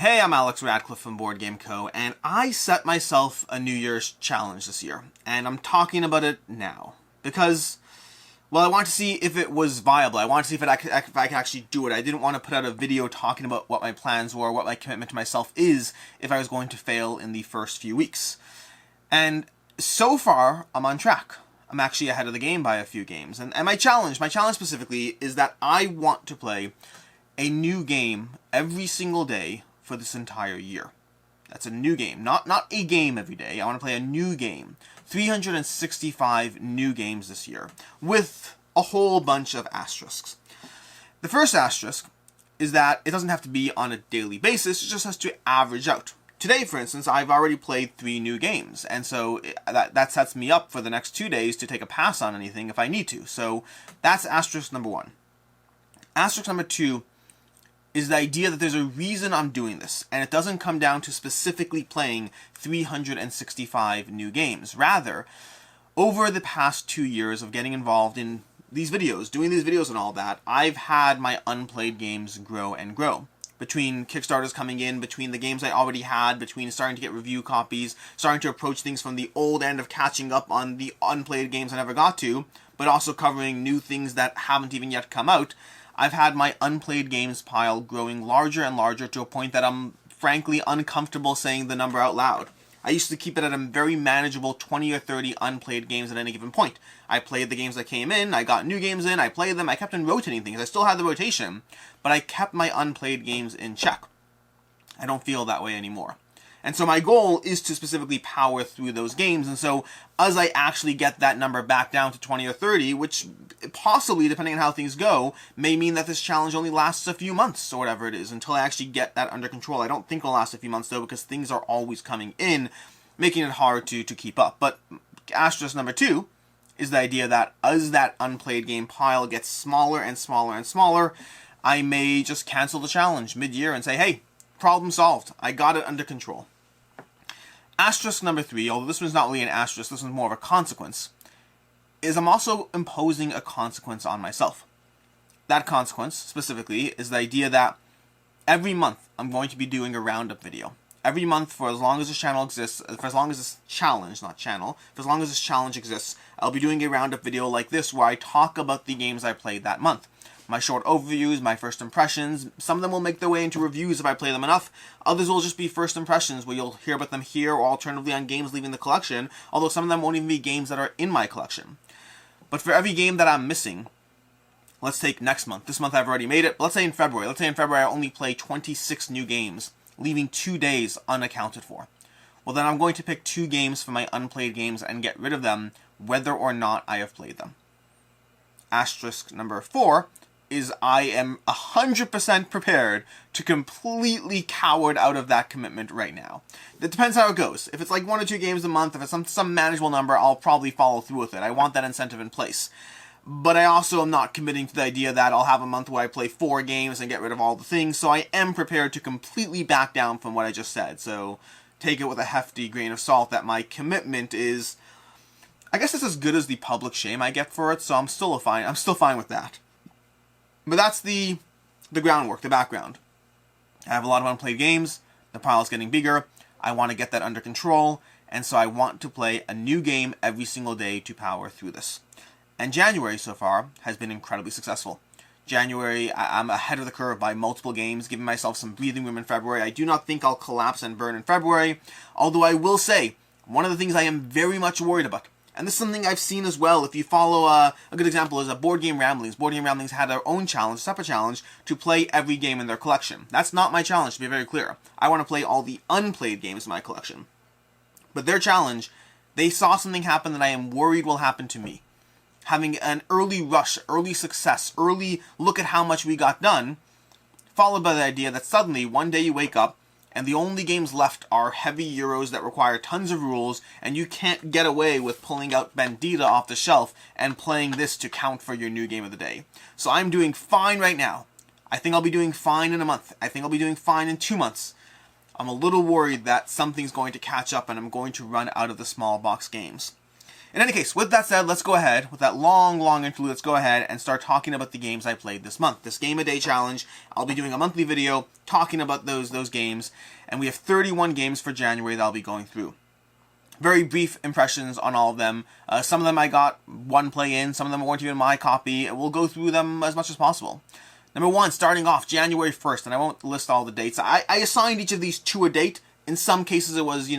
Hey, I'm Alex Radcliffe from Board Game Co., and I set myself a New Year's challenge this year, and I'm talking about it now. Because, well, I wanted to see if it was viable. I wanted to see if I could actually do it. I didn't want to put out a video talking about what my plans were, what my commitment to myself is, if I was going to fail in the first few weeks. And so far, I'm on track. I'm actually ahead of the game by a few games. And my challenge specifically, is that I want to play a new game every single day for this entire year. That's a new game, not a game every day. I want to play a new game. 365 new games this year, with a whole bunch of asterisks. The first asterisk is that it doesn't have to be on a daily basis, it just has to average out. Today, for instance, I've already played 3 new games, and so that sets me up for the next 2 days to take a pass on anything if I need to. So that's asterisk number 1. Asterisk number 2 is the idea that there's a reason I'm doing this, and it doesn't come down to specifically playing 365 new games. Rather, over the past 2 years of getting involved in these videos, doing these videos and all that, I've had my unplayed games grow and grow. Between Kickstarters coming in, between the games I already had, between starting to get review copies, starting to approach things from the old end of catching up on the unplayed games I never got to, but also covering new things that haven't even yet come out, I've had my unplayed games pile growing larger and larger to a point that I'm frankly uncomfortable saying the number out loud. I used to keep it at a very manageable 20 or 30 unplayed games at any given point. I played the games that came in, I got new games in, I played them, I kept on rotating things. I still had the rotation, but I kept my unplayed games in check. I don't feel that way anymore. And so my goal is to specifically power through those games, and so as I actually get that number back down to 20 or 30, which possibly, depending on how things go, may mean that this challenge only lasts a few months, or whatever it is, until I actually get that under control. I don't think it'll last a few months, though, because things are always coming in, making it hard to keep up. But asterisk number 2 is the idea that as that unplayed game pile gets smaller and smaller and smaller, I may just cancel the challenge mid-year and say, hey, problem solved. I got it under control. Asterisk number 3, although this one's not really an asterisk, this one's more of a consequence, is I'm also imposing a consequence on myself. That consequence, specifically, is the idea that every month I'm going to be doing a roundup video. Every month, for as long as this channel exists, for as long as this challenge, not channel, for as long as this challenge exists, I'll be doing a roundup video like this where I talk about the games I played that month. My short overviews, my first impressions. Some of them will make their way into reviews if I play them enough. Others will just be first impressions where you'll hear about them here or alternatively on games leaving the collection, although some of them won't even be games that are in my collection. But for every game that I'm missing, let's take next month. This month I've already made it, but let's say in February. Let's say in February I only play 26 new games, leaving 2 days unaccounted for. Well, then I'm going to pick 2 games from my unplayed games and get rid of them, whether or not I have played them. Asterisk number 4 is I am 100% prepared to completely coward out of that commitment right now. It depends how it goes. If it's like 1 or 2 games a month, if it's some manageable number, I'll probably follow through with it. I want that incentive in place. But I also am not committing to the idea that I'll have a month where I play 4 games and get rid of all the things, so I am prepared to completely back down from what I just said. So take it with a hefty grain of salt that my commitment is, I guess it's as good as the public shame I get for it, so I'm still fine with that. But that's the groundwork, the background. I have a lot of unplayed games, the pile's getting bigger, I want to get that under control, and so I want to play a new game every single day to power through this. And January so far has been incredibly successful. January, I'm ahead of the curve by multiple games, giving myself some breathing room in February. I do not think I'll collapse and burn in February, although I will say, one of the things I am very much worried about, and this is something I've seen as well. If you follow, a good example is Board Game Ramblings. Board Game Ramblings had their own challenge, separate challenge, to play every game in their collection. That's not my challenge, to be very clear. I want to play all the unplayed games in my collection. But their challenge, they saw something happen that I am worried will happen to me. Having an early rush, early success, early look at how much we got done, followed by the idea that suddenly, one day you wake up, and the only games left are heavy Euros that require tons of rules, and you can't get away with pulling out Bandida off the shelf and playing this to count for your new game of the day. So I'm doing fine right now. I think I'll be doing fine in a month. I think I'll be doing fine in 2 months. I'm a little worried that something's going to catch up and I'm going to run out of the small box games. In any case, with that said, let's go ahead, with that long interlude, let's go ahead and start talking about the games I played this month. This Game a Day Challenge, I'll be doing a monthly video talking about those games, and we have 31 games for January that I'll be going through. Very brief impressions on all of them. Some of them I got one play in, some of them weren't even my copy, and we'll go through them as much as possible. Number 1, starting off January 1st, and I won't list all the dates. I assigned each of these to a date. In some cases, it was,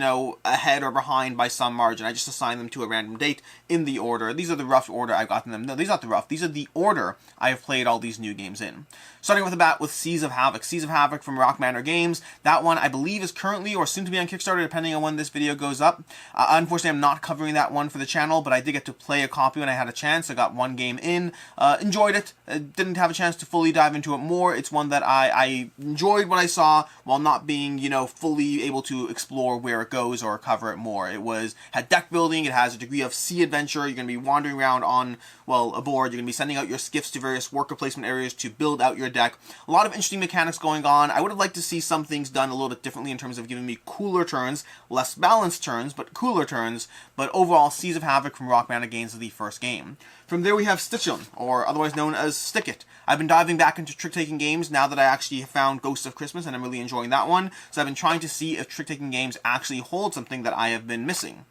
ahead or behind by some margin. I just assigned them to a random date in the order. These are the rough order I've gotten them. No, these are not the rough. These are the order I have played all these new games in. Starting with the bat with Seas of Havoc. Seas of Havoc from Rock Manor Games. That one, I believe, is currently or soon to be on Kickstarter, depending on when this video goes up. Unfortunately, I'm not covering that one for the channel, but I did get to play a copy when I had a chance. I got one game in. Enjoyed it. Didn't have a chance to fully dive into it more. It's one that I enjoyed what I saw while not being, fully able to explore where it goes or cover it more. It had deck building. It has a degree of sea adventure. You're going to be wandering around on, a board. You're going to be sending out your skiffs to various worker placement areas to build out your deck. A lot of interesting mechanics going on. I would have liked to see some things done a little bit differently in terms of giving me cooler turns, less balanced turns, but cooler turns. But overall, Seas of Havoc from Rock Manor Games is the first game. From there we have Stitch'em, or otherwise known as Stick It. I've been diving back into trick-taking games now that I actually found Ghosts of Christmas, and I'm really enjoying that one. So I've been trying to see if trick-taking games actually hold something that I have been missing.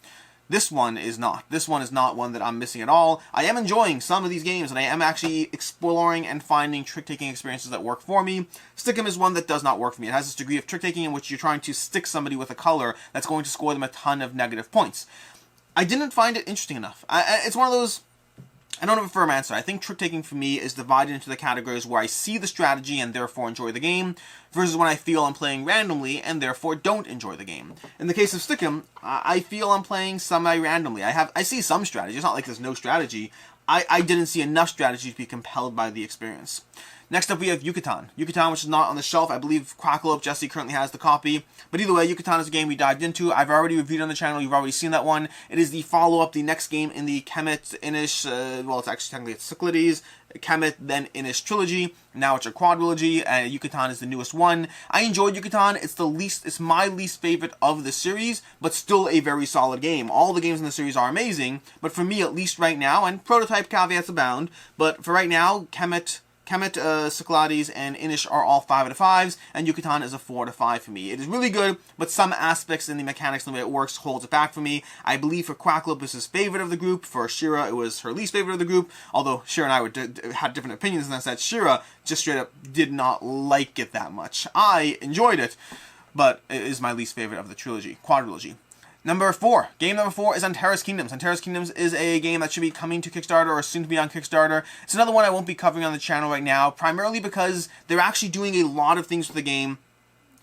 This one is not. This one is not one that I'm missing at all. I am enjoying some of these games, and I am actually exploring and finding trick-taking experiences that work for me. Stick'em is one that does not work for me. It has this degree of trick-taking in which you're trying to stick somebody with a color that's going to score them a ton of negative points. I didn't find it interesting enough. It's one of those... I don't have a firm answer. I think trick-taking for me is divided into the categories where I see the strategy and therefore enjoy the game, versus when I feel I'm playing randomly and therefore don't enjoy the game. In the case of Stick'em, I feel I'm playing semi-randomly. I see some strategy. It's not like there's no strategy. I didn't see enough strategy to be compelled by the experience. Next up, we have Yucatan. Yucatan, which is not on the shelf. I believe Crackle Jesse currently has the copy. But either way, Yucatan is a game we dived into. I've already reviewed on the channel. You've already seen that one. It is the follow-up, the next game in the Kemet, Inish, it's actually technically it's Cyclades, Kemet, then Inish trilogy. Now it's a quadrilogy, and Yucatan is the newest one. I enjoyed Yucatan. It's my least favorite of the series, but still a very solid game. All the games in the series are amazing, but for me, at least right now, and prototype caveats abound, but for right now, Kemet, Cyclades, and Inish are all 5 out of 5s, and Yucatan is a 4 out of 5 for me. It is really good, but some aspects in the mechanics and the way it works holds it back for me. I believe for Crackle, this is favorite of the group. For Shira, it was her least favorite of the group, although Shira and I had different opinions, and that's that Shira just straight up did not like it that much. I enjoyed it, but it is my least favorite of the quadrilogy. Number 4. Game number 4 is Antares Kingdoms. Antares Kingdoms is a game that should be coming to Kickstarter or soon to be on Kickstarter. It's another one I won't be covering on the channel right now, primarily because they're actually doing a lot of things with the game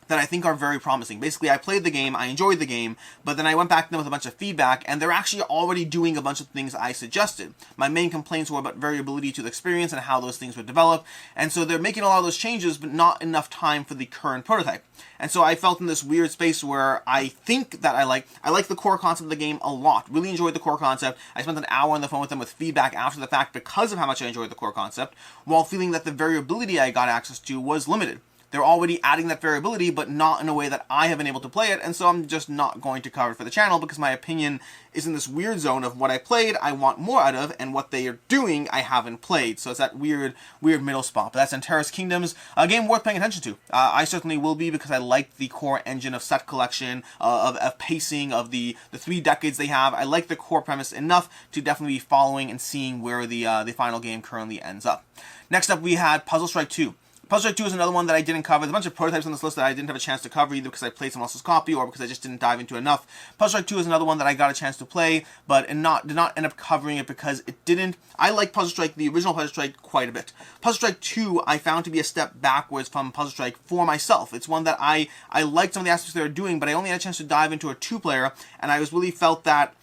that I think are very promising. Basically, I played the game, I enjoyed the game, but then I went back to them with a bunch of feedback, and they're actually already doing a bunch of things I suggested. My main complaints were about variability to the experience and how those things would develop, and so they're making a lot of those changes, but not enough time for the current prototype. And so I felt in this weird space where I think that I like the core concept of the game a lot. Really enjoyed the core concept. I spent an hour on the phone with them with feedback after the fact because of how much I enjoyed the core concept, while feeling that the variability I got access to was limited. They're already adding that variability, but not in a way that I have been able to play it, and so I'm just not going to cover it for the channel because my opinion is in this weird zone of what I played, I want more out of, and what they are doing, I haven't played. So it's that weird middle spot. But that's Antares Kingdoms, a game worth paying attention to. I certainly will be because I like the core engine of set collection, of pacing, of the 3 decades they have. I like the core premise enough to definitely be following and seeing where the final game currently ends up. Next up, we had Puzzle Strike 2. Puzzle Strike 2 is another one that I didn't cover. There's a bunch of prototypes on this list that I didn't have a chance to cover either because I played someone else's copy or because I just didn't dive into enough. Puzzle Strike 2 is another one that I got a chance to play, but did not end up covering it because it didn't... I like Puzzle Strike, the original Puzzle Strike, quite a bit. Puzzle Strike 2 I found to be a step backwards from Puzzle Strike for myself. It's one that I liked some of the aspects they were doing, but I only had a chance to dive into a 2-player, and I really felt that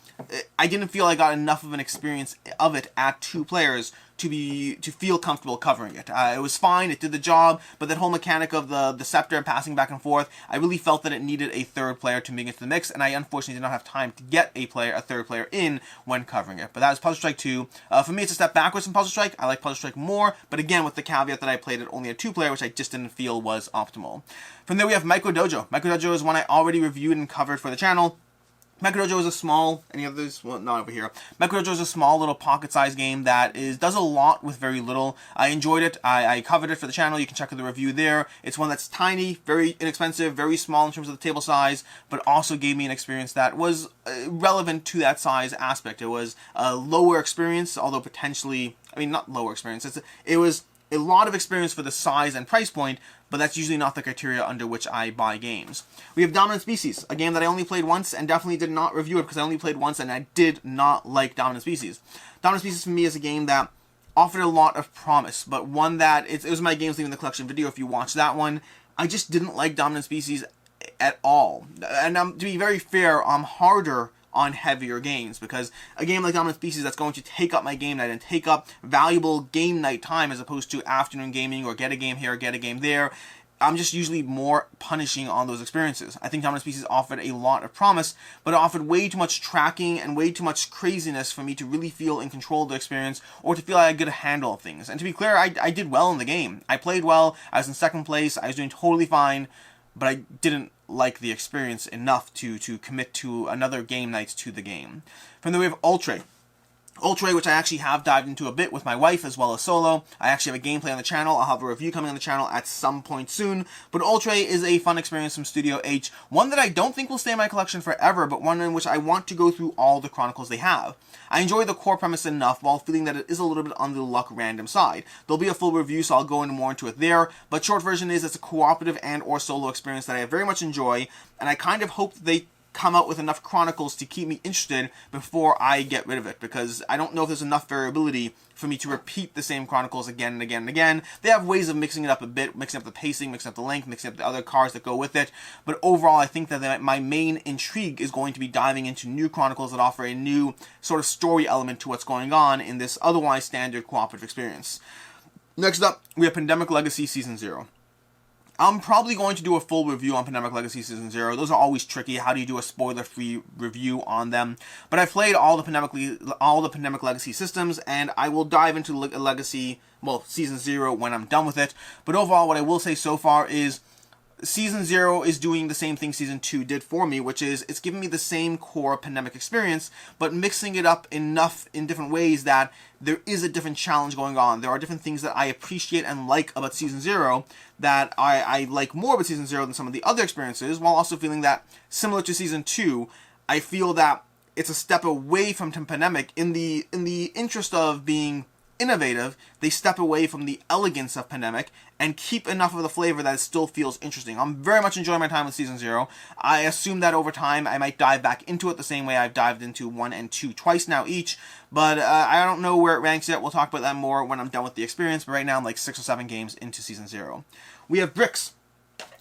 I didn't feel I got enough of an experience of it at 2 players to feel comfortable covering it. It was fine, it did the job, but that whole mechanic of the scepter and passing back and forth, I really felt that it needed a 3rd player to make it into the mix, and I unfortunately did not have time to get a 3rd player in when covering it. But that was Puzzle Strike 2. For me, it's a step backwards from Puzzle Strike. I like Puzzle Strike more, but again, with the caveat that I played it only a 2-player, which I just didn't feel was optimal. From there, we have Micro Dojo. Micro Dojo is one I already reviewed and covered for the channel. Dojo is a small, any others? Well, not over here. Dojo is a small little pocket-sized game that does a lot with very little. I enjoyed it. I covered it for the channel. You can check out the review there. It's one that's tiny, very inexpensive, very small in terms of the table size, but also gave me an experience that was relevant to that size aspect. It was a lower experience, although potentially, I mean, not lower experience. It was a lot of experience for the size and price point, but that's usually not the criteria under which I buy games. We have Dominant Species, a game that I only played once and definitely did not review it because I only played once and I did not like Dominant Species. Dominant Species for me is a game that offered a lot of promise, but one that, it was my Games Leaving the Collection video if you watch that one. I just didn't like Dominant Species at all. And to be very fair, I'm harder on heavier games, because a game like Dominant Species that's going to take up my game night and take up valuable game night time as opposed to afternoon gaming or get a game here, get a game there, I'm just usually more punishing on those experiences. I think Dominant Species offered a lot of promise, but it offered way too much tracking and way too much craziness for me to really feel in control of the experience or to feel like I get a handle of things. And to be clear, I did well in the game. I played well, I was in second place, I was doing totally fine, but I didn't like the experience enough to commit to another game night to the game. From there we have Oltree. Oltree, which I actually have dived into a bit with my wife as well as solo. I actually have a gameplay on the channel. I'll have a review coming on the channel at some point soon. But Oltree is a fun experience from Studio H. One that I don't think will stay in my collection forever, but one in which I want to go through all the Chronicles they have. I enjoy the core premise enough while feeling that it is a little bit on the luck random side. There'll be a full review, so I'll go more into it there. But short version is it's a cooperative and or solo experience that I very much enjoy. And I kind of hope that they come out with enough Chronicles to keep me interested before I get rid of it, because I don't know if there's enough variability for me to repeat the same Chronicles again and again and again. They have ways of mixing it up a bit, mixing up the pacing, mixing up the length, mixing up the other cards that go with it, but overall I think that my main intrigue is going to be diving into new Chronicles that offer a new sort of story element to what's going on in this otherwise standard cooperative experience. Next up, we have Pandemic Legacy Season 0. I'm probably going to do a full review on Pandemic Legacy Season 0. Those are always tricky. How do you do a spoiler-free review on them? But I've played all the Pandemic Legacy systems, and I will dive into Season 0 when I'm done with it. But overall, what I will say so far is Season 0 is doing the same thing Season 2 did for me, which is it's giving me the same core Pandemic experience, but mixing it up enough in different ways that there is a different challenge going on. There are different things that I appreciate and like about Season 0 that I like more about Season 0 than some of the other experiences, while also feeling that, similar to Season 2, I feel that it's a step away from Pandemic in the interest of being innovative. They step away from the elegance of Pandemic and keep enough of the flavor that it still feels interesting. I'm very much enjoying my time with Season 0. I assume that over time I might dive back into it the same way I've dived into 1 and 2 twice now each, but I don't know where it ranks yet. We'll talk about that more when I'm done with the experience, but right now I'm like 6 or 7 games into Season 0. We have Brikks.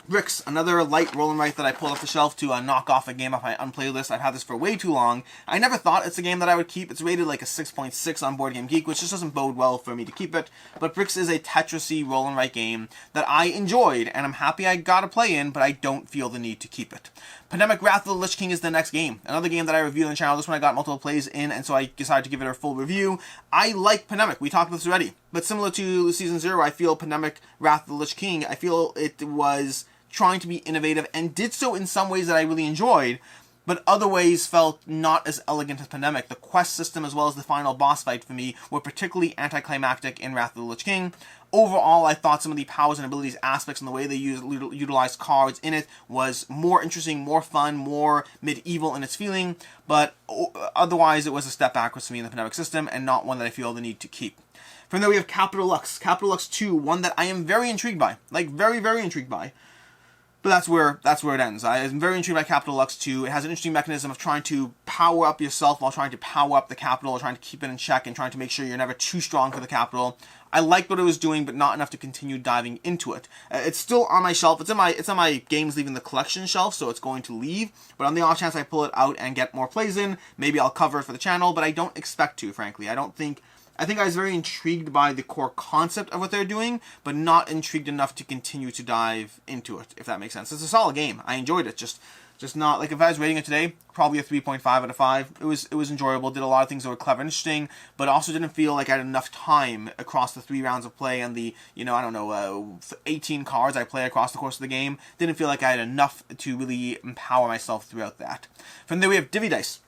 Brikks, another light roll and write that I pulled off the shelf to knock off a game off my unplayed list. I've had this for way too long. I never thought it's a game that I would keep. It's rated like a 6.6 on Board Game Geek, which just doesn't bode well for me to keep it. But Brikks is a Tetris-y roll and write game that I enjoyed, and I'm happy I got to play in, but I don't feel the need to keep it. Pandemic Wrath of the Lich King is the next game. Another game that I reviewed on the channel. This one I got multiple plays in, and so I decided to give it a full review. I like Pandemic. We talked about this already. But similar to Season 0, I feel Pandemic Wrath of the Lich King, I feel it was trying to be innovative and did so in some ways that I really enjoyed, but other ways felt not as elegant as Pandemic. The quest system as well as the final boss fight for me were particularly anticlimactic in Wrath of the Lich King. Overall, I thought some of the powers and abilities aspects and the way they utilized cards in it was more interesting, more fun, more medieval in its feeling, but otherwise it was a step backwards for me in the Pandemic system and not one that I feel the need to keep. From there we have Capital Lux. Capital Lux 2, one that I am very intrigued by. Like, very, very intrigued by. But that's where it ends. I'm very intrigued by Capital Lux 2. It has an interesting mechanism of trying to power up yourself while trying to power up the capital, or trying to keep it in check and trying to make sure you're never too strong for the capital. I liked what it was doing, but not enough to continue diving into it. It's still on my shelf. It's on my Games Leaving the Collection shelf, so it's going to leave. But on the off chance I pull it out and get more plays in, maybe I'll cover it for the channel, but I don't expect to, frankly. I don't think I think I was very intrigued by the core concept of what they're doing, but not intrigued enough to continue to dive into it, if that makes sense. It's a solid game. I enjoyed it, just not, like, if I was rating it today, probably a 3.5 out of 5. It was enjoyable, did a lot of things that were clever and interesting, but also didn't feel like I had enough time across the 3 rounds of play and the, 18 cards I play across the course of the game. Didn't feel like I had enough to really empower myself throughout that. From there we have Divvy Dice,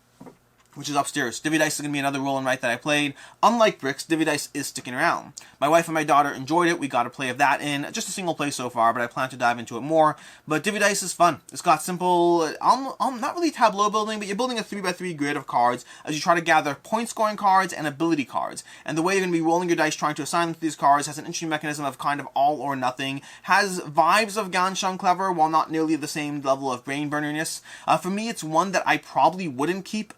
which is upstairs. Divvy Dice is going to be another roll and write that I played. Unlike Brikks, Divvy Dice is sticking around. My wife and my daughter enjoyed it. We got a play of that in. Just a single play so far, but I plan to dive into it more. But Divvy Dice is fun. It's got simple, not really tableau building, but you're building a 3x3 grid of cards as you try to gather point scoring cards and ability cards. And the way you're going to be rolling your dice trying to assign them to these cards has an interesting mechanism of kind of all or nothing. Has vibes of Ganshun Clever, while not nearly the same level of brain burneriness. For me, it's one that I probably wouldn't keep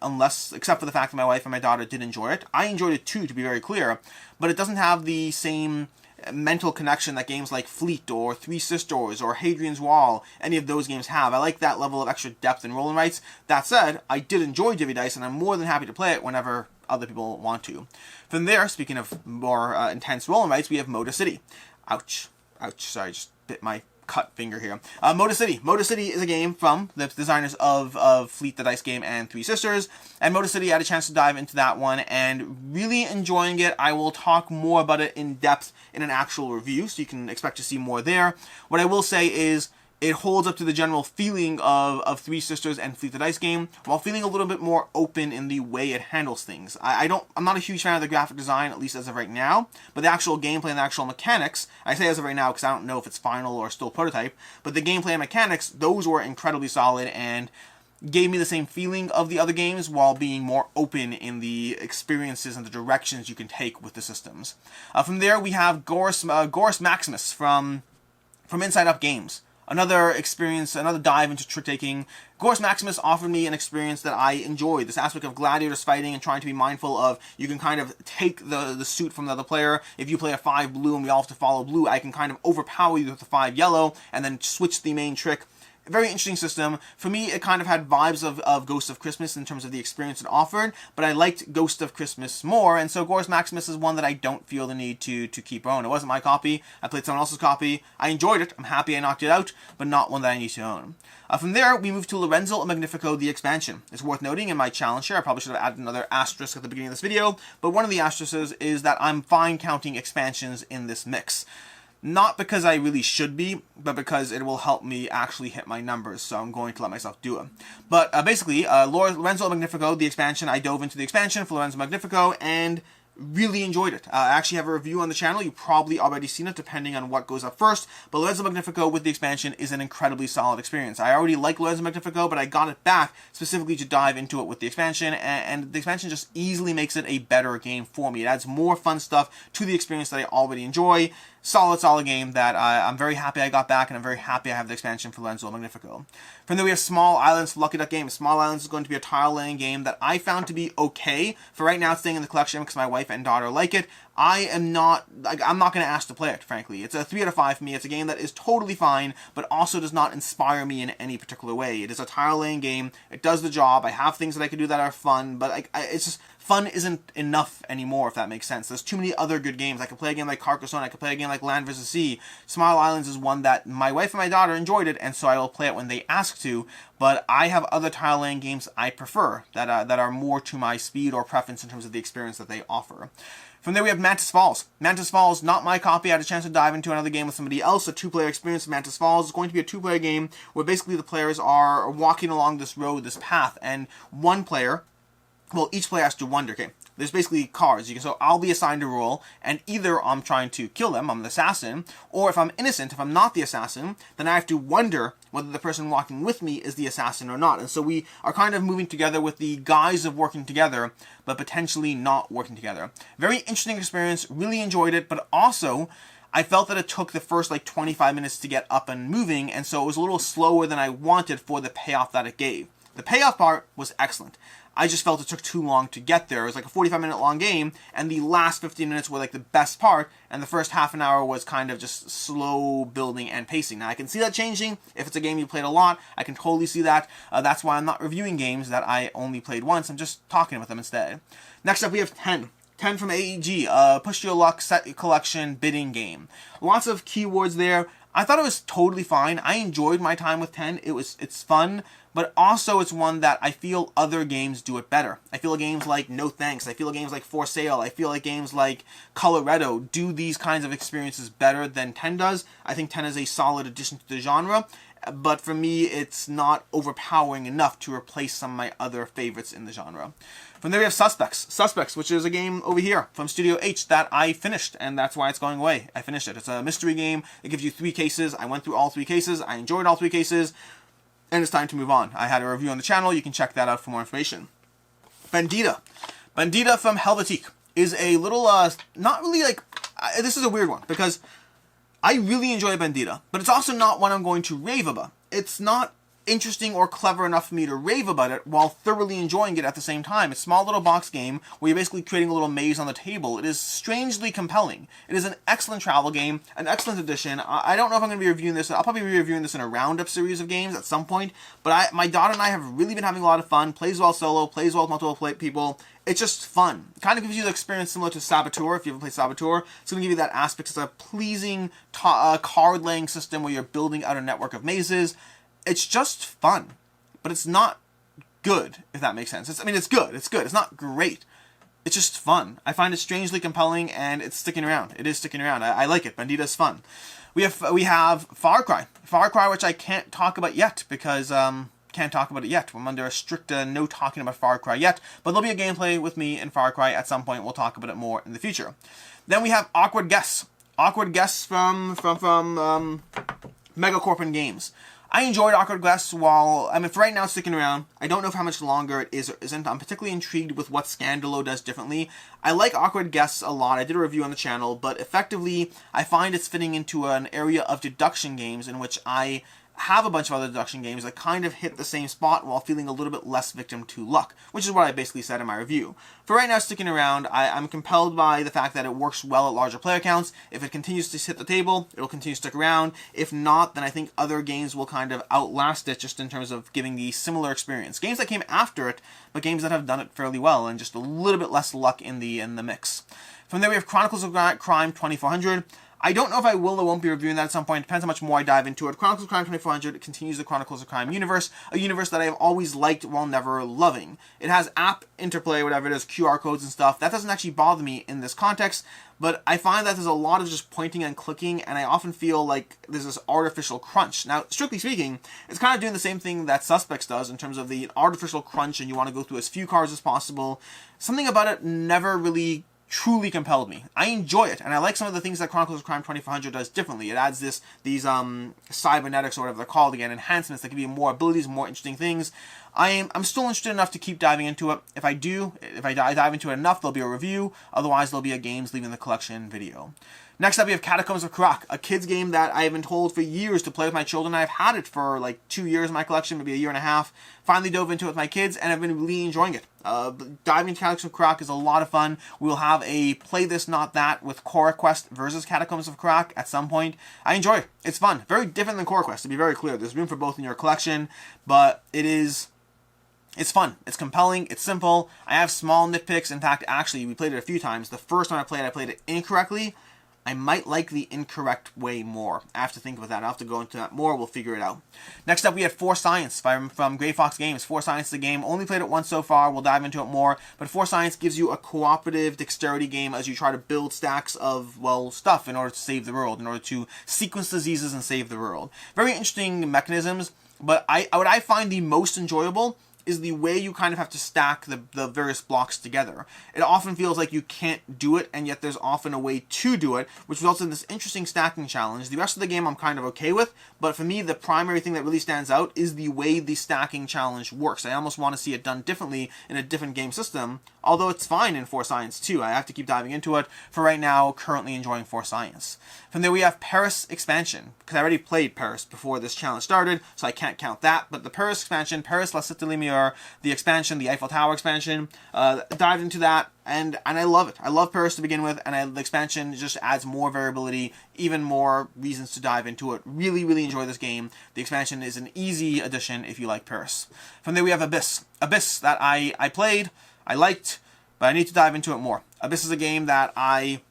except for the fact that my wife and my daughter did enjoy it. I enjoyed it too, to be very clear, but it doesn't have the same mental connection that games like Fleet or Three Sisters or Hadrian's Wall, any of those games have. I like that level of extra depth in roll and writes. That said, I did enjoy Divvy Dice, and I'm more than happy to play it whenever other people want to. From there, speaking of more intense roll and writes, we have Motor City. Ouch. Sorry, just bit my cut finger here. Motor City. Motor City is a game from the designers of Fleet the Dice game and Three Sisters. And Motor City, I had a chance to dive into that one and really enjoying it. I will talk more about it in depth in an actual review, so you can expect to see more there. What I will say is it holds up to the general feeling of Three Sisters and Fleet the Dice game, while feeling a little bit more open in the way it handles things. I'm not a huge fan of the graphic design, at least as of right now, but the actual gameplay and the actual mechanics, I say as of right now because I don't know if it's final or still prototype, but the gameplay and mechanics, those were incredibly solid and gave me the same feeling of the other games while being more open in the experiences and the directions you can take with the systems. From there, we have Gorux Maximus from Inside Up Games. Another experience, another dive into trick-taking. Gorux Maximus offered me an experience that I enjoyed. This aspect of gladiators fighting and trying to be mindful of, you can kind of take the suit from the other player. If you play a 5 blue and we all have to follow blue, I can kind of overpower you with the 5 yellow and then switch the main trick. Very interesting system. For me, it kind of had vibes of Ghost of Christmas in terms of the experience it offered, but I liked Ghost of Christmas more, and so Gorux Maximus is one that I don't feel the need to keep own. It wasn't my copy. I played someone else's copy. I enjoyed it. I'm happy I knocked it out, but not one that I need to own. From there, we move to Lorenzo and Magnifico, the expansion. It's worth noting in my challenge here, I probably should have added another asterisk at the beginning of this video, but one of the asterisks is that I'm fine counting expansions in this mix. Not because I really should be, but because it will help me actually hit my numbers, so I'm going to let myself do it. But basically, Lorenzo Magnifico, the expansion, I dove into the expansion for Lorenzo Magnifico, and really enjoyed it. I actually have a review on the channel. You've probably already seen it, depending on what goes up first. But Lorenzo Magnifico with the expansion is an incredibly solid experience. I already like Lorenzo Magnifico, but I got it back specifically to dive into it with the expansion, and the expansion just easily makes it a better game for me. It adds more fun stuff to the experience that I already enjoy. Solid game that I'm very happy I got back, and I'm very happy I have the expansion for Lorenzo Magnifico. From there, we have Small Islands for Lucky Duck Games. Small Islands is going to be a tile-laying game that I found to be okay. For right now, it's staying in the collection because my wife and daughter like it. I'm not going to ask to play it, frankly. It's a 3 out of 5 for me. It's a game that is totally fine, but also does not inspire me in any particular way. It is a tile-laying game. It does the job. I have things that I can do that are fun, but it's just fun isn't enough anymore, if that makes sense. There's too many other good games. I could play a game like Carcassonne. I could play a game like Land vs. Sea. Smile Islands is one that my wife and my daughter enjoyed it, and so I will play it when they ask to, but I have other tile-laying games I prefer that are more to my speed or preference in terms of the experience that they offer. From there, we have Mantis Falls. Mantis Falls, not my copy. I had a chance to dive into another game with somebody else. A 2-player experience of Mantis Falls. It's going to be a 2-player game where basically the players are walking along this road, this path, and one player, well, each player has to wonder, okay, there's basically cards. So I'll be assigned a role, and either I'm trying to kill them, I'm the assassin, or if I'm innocent, if I'm not the assassin, then I have to wonder whether the person walking with me is the assassin or not. And so we are kind of moving together with the guise of working together, but potentially not working together. Very interesting experience, really enjoyed it, but also I felt that it took the first 25 minutes to get up and moving, and so it was a little slower than I wanted for the payoff that it gave. The payoff part was excellent. I just felt it took too long to get there. It was like a 45-minute long game, and the last 15 minutes were like the best part, and the first half an hour was kind of just slow building and pacing. Now, I can see that changing. If it's a game you played a lot, I can totally see that. That's why I'm not reviewing games that I only played once. I'm just talking about them instead. Next up, we have 10. 10 from AEG, push your luck, set your collection, bidding game. Lots of keywords there. I thought it was totally fine. I enjoyed my time with 10. It's fun, but also it's one that I feel other games do it better. I feel games like No Thanks, I feel games like For Sale, I feel like games like Colorado do these kinds of experiences better than 10 does. I think 10 is a solid addition to the genre, but for me, it's not overpowering enough to replace some of my other favorites in the genre. From there we have Suspects, which is a game over here from Studio H that I finished, and that's why it's going away. I finished it. It's a mystery game. It gives you 3 cases. I went through all 3 cases. I enjoyed all 3 cases, and it's time to move on. I had a review on the channel. You can check that out for more information. Bandida from Helvetique is a little, not really like, this is a weird one, because I really enjoy Bandida, but it's also not one I'm going to rave about. It's not interesting or clever enough for me to rave about it while thoroughly enjoying it at the same time. It's a small little box game where you're basically creating a little maze on the table. It is strangely compelling. It is an excellent travel game, an excellent addition. I don't know if I'm going to be reviewing this. I'll probably be reviewing this in a roundup series of games at some point, but my daughter and I have really been having a lot of fun. Plays well solo, plays well with multiple people. It's just fun. It kind of gives you the experience similar to Saboteur, if you ever played Saboteur. It's going to give you that aspect. It's a pleasing card-laying system where you're building out a network of mazes. It's just fun, but it's not good, if that makes sense. It's good. It's not great. It's just fun. I find it strangely compelling, and it's sticking around. It is sticking around. I like it. Bandida's fun. We have Far Cry, which I can't talk about yet because can't talk about it yet. I'm under a strict no talking about Far Cry yet, but there'll be a gameplay with me in Far Cry at some point. We'll talk about it more in the future. Then we have Awkward Guess from Megacorpin Games. I enjoyed Awkward Guess for right now it's sticking around. I don't know for how much longer it is or isn't. I'm particularly intrigued with what Scandalo does differently. I like Awkward Guess a lot. I did a review on the channel, but effectively, I find it's fitting into an area of deduction games in which I have a bunch of other deduction games that kind of hit the same spot while feeling a little bit less victim to luck, which is what I basically said in my review. For right now, sticking around, I'm compelled by the fact that it works well at larger player counts. If it continues to hit the table, it'll continue to stick around. If not, then I think other games will kind of outlast it just in terms of giving the similar experience. Games that came after it, but games that have done it fairly well and just a little bit less luck in the mix. From there, we have Chronicles of Crime 2400. I don't know if I will or won't be reviewing that at some point. It depends how much more I dive into it. Chronicles of Crime 2400 continues the Chronicles of Crime universe, a universe that I have always liked while never loving. It has app interplay, whatever it is, QR codes and stuff. That doesn't actually bother me in this context, but I find that there's a lot of just pointing and clicking, and I often feel like there's this artificial crunch. Now, strictly speaking, it's kind of doing the same thing that Suspects does in terms of the artificial crunch, and you want to go through as few cards as possible. Something about it never really truly compelled me. I enjoy it, and I like some of the things that Chronicles of Crime 2400 does differently. It adds these cybernetics, or whatever they're called again, enhancements that give you more abilities, more interesting things. I'm still interested enough to keep diving into it. If I dive into it enough, there'll be a review. Otherwise, there'll be a Games Leaving the Collection video. Next up, we have Catacombs of Karak, a kids game that I have been told for years to play with my children. I've had it for like 2 years in my collection, maybe a year and a half. Finally dove into it with my kids, and I've been really enjoying it. Diving into Catacombs of Karak is a lot of fun. We'll have a Play This Not That with Cora Quest versus Catacombs of Karak at some point. I enjoy it. It's fun. Very different than Cora Quest, to be very clear. There's room for both in your collection, but it's fun. It's compelling. It's simple. I have small nitpicks. In fact, actually, we played it a few times. The first time I played it incorrectly. I might like the incorrect way more. I have to think about that. I'll have to go into that more. We'll figure it out. Next up, we have For Science from Grey Fox Games. For Science is a game. Only played it once so far. We'll dive into it more. But For Science gives you a cooperative dexterity game as you try to build stacks of, well, stuff in order to save the world, in order to sequence diseases and save the world. Very interesting mechanisms, but what I find the most enjoyable is the way you kind of have to stack the various blocks together. It often feels like you can't do it, and yet there's often a way to do it, which results in this interesting stacking challenge. The rest of the game I'm kind of okay with, but for me, the primary thing that really stands out is the way the stacking challenge works. I almost want to see it done differently in a different game system, although it's fine in For Science too. I have to keep diving into it. For right now, currently enjoying For Science. From there, we have Paris Expansion, because I already played Paris before this challenge started, so I can't count that, but the Paris Expansion, Paris La Cité Lumière, the expansion, the Eiffel Tower expansion, dived into that, and I love it. I love Paris to begin with, and the expansion just adds more variability, even more reasons to dive into it. Really, really enjoy this game. The expansion is an easy addition if you like Paris. From there, we have Abyss. Abyss that I played, I liked, but I need to dive into it more. Abyss is a game that I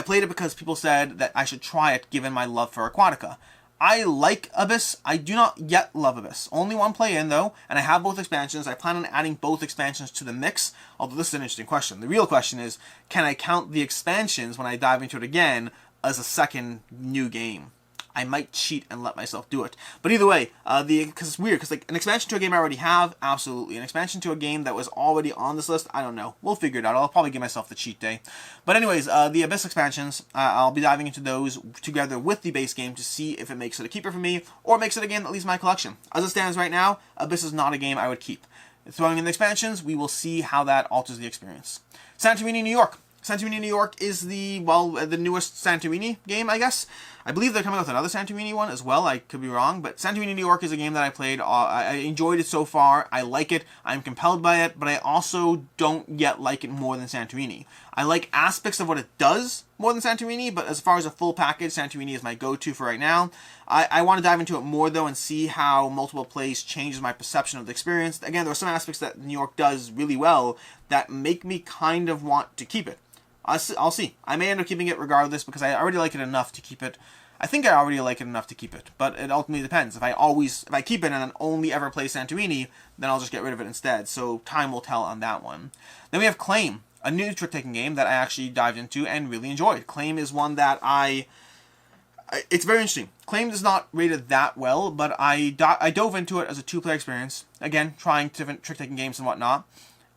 played it because people said that I should try it given my love for Aquatica. I like Abyss. I do not yet love Abyss. Only one play in, though, and I have both expansions. I plan on adding both expansions to the mix, although this is an interesting question. The real question is, can I count the expansions when I dive into it again as a second new game? I might cheat and let myself do it. But either way, because it's weird, because like an expansion to a game I already have, absolutely. An expansion to a game that was already on this list, I don't know. We'll figure it out. I'll probably give myself the cheat day. But anyways, the Abyss expansions, I'll be diving into those together with the base game to see if it makes it a keeper for me, or makes it a game that leaves my collection. As it stands right now, Abyss is not a game I would keep. Throwing in the expansions, we will see how that alters the experience. Santorini, New York. Santorini New York is the newest Santorini game, I guess. I believe they're coming out with another Santorini one as well. I could be wrong, but Santorini New York is a game that I played. I enjoyed it so far. I like it. I'm compelled by it, but I also don't yet like it more than Santorini. I like aspects of what it does more than Santorini, but as far as a full package, Santorini is my go-to for right now. I want to dive into it more, though, and see how multiple plays changes my perception of the experience. Again, there are some aspects that New York does really well that make me kind of want to keep it. I'll see. I may end up keeping it regardless because I already like it enough to keep it. I think I already like it enough to keep it, but it ultimately depends. If I keep it and then only ever play Santorini, then I'll just get rid of it instead. So time will tell on that one. Then we have Claim, a new trick-taking game that I actually dived into and really enjoyed. Claim is one that it's very interesting. Claim is not rated that well, but I dove into it as a two-player experience. Again, trying different trick-taking games and whatnot,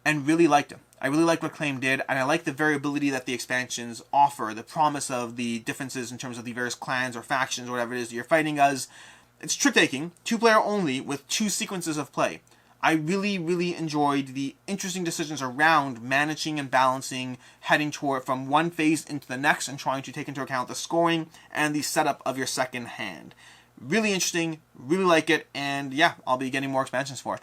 and really liked it. I really liked what Claim did, and I like the variability that the expansions offer, the promise of the differences in terms of the various clans or factions or whatever it is that you're fighting as. It's trick-taking, two-player only, with two sequences of play. I really, really enjoyed the interesting decisions around managing and balancing, heading toward from one phase into the next and trying to take into account the scoring and the setup of your second hand. Really interesting, really like it, and yeah, I'll be getting more expansions for it.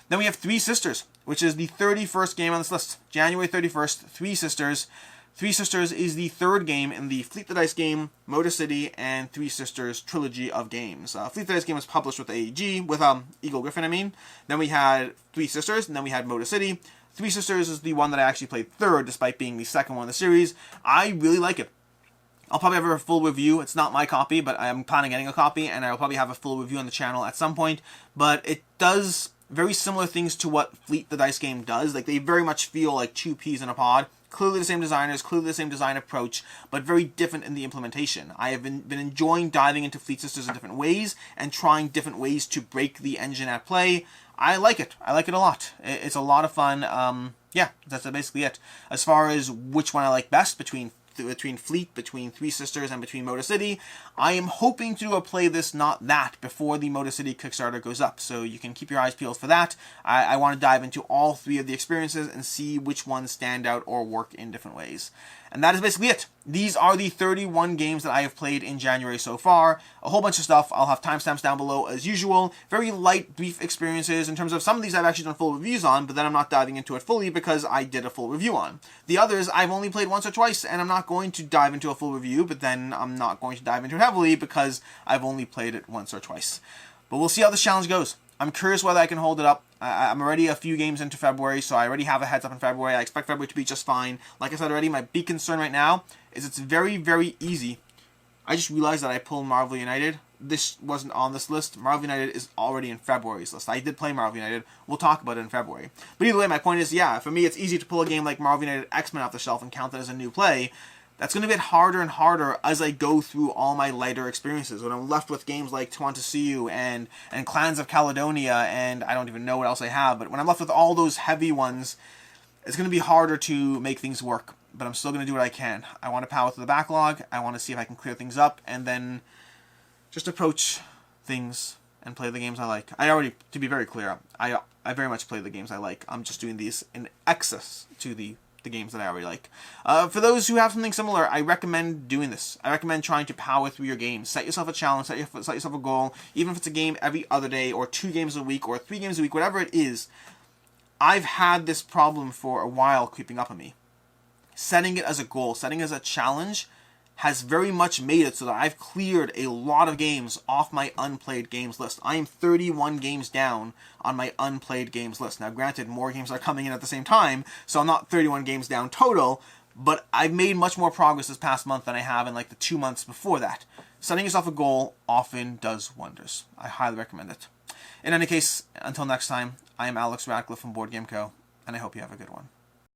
Then we have Three Sisters, which is the 31st game on this list. January 31st, Three Sisters. Three Sisters is the third game in the Fleet the Dice game, Motor City, and Three Sisters trilogy of games. Fleet the Dice game was published with AEG, with Eagle Griffin, I mean. Then we had Three Sisters, and then we had Motor City. Three Sisters is the one that I actually played third, despite being the second one in the series. I really like it. I'll probably have a full review. It's not my copy, but I'm planning on getting a copy, and I'll probably have a full review on the channel at some point. But it does very similar things to what Fleet the Dice game does. Like, they very much feel like two peas in a pod. Clearly the same designers, clearly the same design approach, but very different in the implementation. I have been enjoying diving into Fleet Sisters in different ways and trying different ways to break the engine at play. I like it. I like it a lot. It's a lot of fun. Yeah, that's basically it. As far as which one I like best between Fleet, between Three Sisters, and between Motor City, I am hoping to do a play this, not that, before the Motor City Kickstarter goes up, so you can keep your eyes peeled for that. I want to dive into all three of the experiences and see which ones stand out or work in different ways. And that is basically it. These are the 31 games that I have played in January so far. A whole bunch of stuff. I'll have timestamps down below as usual. Very light, brief experiences in terms of some of these I've actually done full reviews on, but then I'm not diving into it fully because I did a full review on. The others I've only played once or twice, and I'm not going to dive into a full review, but then I'm not going to dive into it heavily because I've only played it once or twice. But we'll see how this challenge goes. I'm curious whether I can hold it up. I'm already a few games into February, so I already have a heads up in February. I expect February to be just fine. Like I said already, my big concern right now is it's very, very easy. I just realized that I pulled Marvel United. This wasn't on this list. Marvel United is already in February's list. I did play Marvel United. We'll talk about it in February. But either way, my point is, yeah, for me it's easy to pull a game like Marvel United X-Men off the shelf and count that as a new play. That's going to get harder and harder as I go through all my lighter experiences. When I'm left with games like To Want to See You and Clans of Caledonia, and I don't even know what else I have, but when I'm left with all those heavy ones, it's going to be harder to make things work. But I'm still going to do what I can. I want to power through the backlog. I want to see if I can clear things up, and then just approach things and play the games I like. I already, to be very clear, I very much play the games I like. I'm just doing these in excess to the games that I already like. For those who have something similar, I recommend doing this. I recommend trying to power through your games. Set yourself a challenge, set yourself a goal, even if it's a game every other day, or 2 games a week, or 3 games a week, whatever it is. I've had this problem for a while creeping up on me. Setting it as a goal, setting it as a challenge, has very much made it so that I've cleared a lot of games off my unplayed games list. I am 31 games down on my unplayed games list. Now, granted, more games are coming in at the same time, so I'm not 31 games down total, but I've made much more progress this past month than I have in like the 2 months before that. Setting yourself a goal often does wonders. I highly recommend it. In any case, until next time, I am Alex Radcliffe from Board Game Co., and I hope you have a good one.